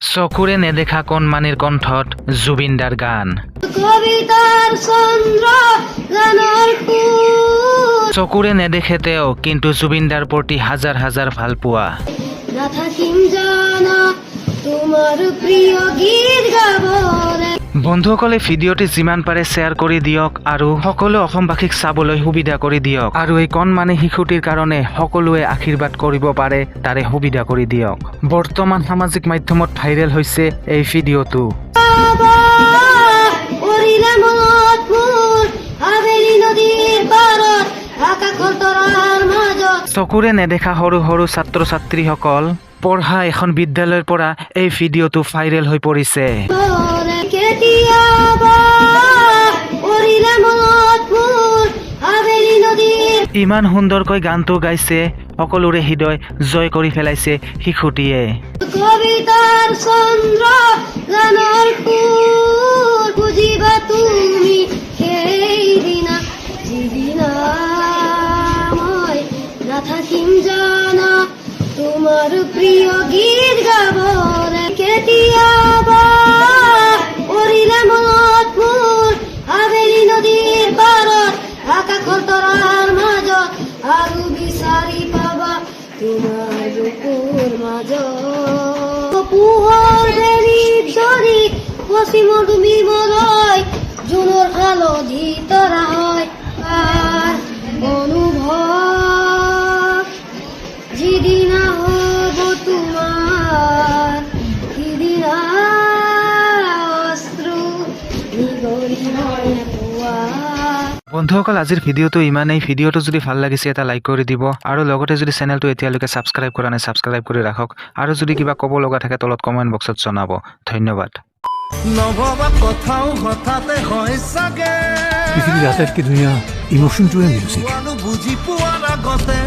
চকুৰে নেদেখা কণমানিৰ কণ্ঠত জুবিনদাৰ গান। কবিতাৰ চন্দ্ৰ গানৰ ফুল চকুৰে নেদেখে তেওঁ, কিন্তু জুবিনদাৰ প্ৰতি হাজাৰ হাজাৰ ভাল পোৱা। নাথাকিম জানা তোমাৰ প্ৰিয় গীত গাবৰে। বন্ধুসকলে ভিডিঅ'টি যিমান পাৰে শ্বেয়াৰ কৰি দিয়ক আৰু সকলো অসমবাসীক চাবলৈ সুবিধা কৰি দিয়ক আৰু এই কণমানি শিশুটিৰ কাৰণে সকলোৱে আশীৰ্বাদ কৰিব পাৰে তাৰে সুবিধা কৰি দিয়ক। বৰ্তমান সামাজিক মাধ্যমত ভাইৰেল হৈছে এই ভিডিঅ'টো। কৰিলে মনত মোৰ আবেলি নদীৰ পাৰত আকাশৰ তৰাৰ মাজত। চকুৰে নেদেখা সৰু সৰু ছাত্ৰ ছাত্ৰীসকল পঢ়া এখন বিদ্যালয়ৰ পৰা এই ভিডিঅ'টো ভাইৰেল হৈ পৰিছে। কেতিয়াবা কৰিলে মনত মোৰ আবেলি নদীৰ। ইমান সুন্দৰকৈ গানটো গাইছে, সকলোৰে হৃদয় জয় কৰি পেলাইছে শিশুটিয়ে। কবিতাৰ চন্দ্ৰ গানৰ ফুল বুজিবা তুমি সেইদিনা যিদিনা মই নাথাকিম জানা তোমাৰ প্ৰিয় গীত গাবৰে। কেতিয়াবা কৰিলে মনত মোৰ আবেলি নদীৰ পাৰত আকাশৰ তৰাৰ মাজত আৰু বিচাৰি পাবা তোমাৰ বুকুৰ মাজত। পোহৰ বেলিত ধৰি পশ্চিমৰ ডুবিবলৈ জোনৰ হালধি তৰা হয় তাৰ অনুভৱ। যিদিনা হ'ব তোমাৰ সিদিনা অশ্ৰু নিগৰি হয় পোৱা। বন্ধুসকল, আজিৰ ভিডিঅ'টো ইমানেই। ভিডিঅ'টো যদি ভাল লাগিছে এটা লাইক কৰি দিব আৰু লগতে যদি চেনেলটো এতিয়ালৈকে ছাবস্ক্ৰাইব কৰা নাই ছাবস্ক্ৰাইব কৰি ৰাখক আৰু যদি কিবা ক'ব লগা থাকে তলত কমেণ্ট বক্সত জনাব। ধন্যবাদ। নভবা কথাও হঠাতে হয় চাগে, পৃথিৱীৰ আটাইতকৈ ধুনীয়া ইমোশ্যনটোৱে মিউজিক। বুজি পোৱাৰ আগতে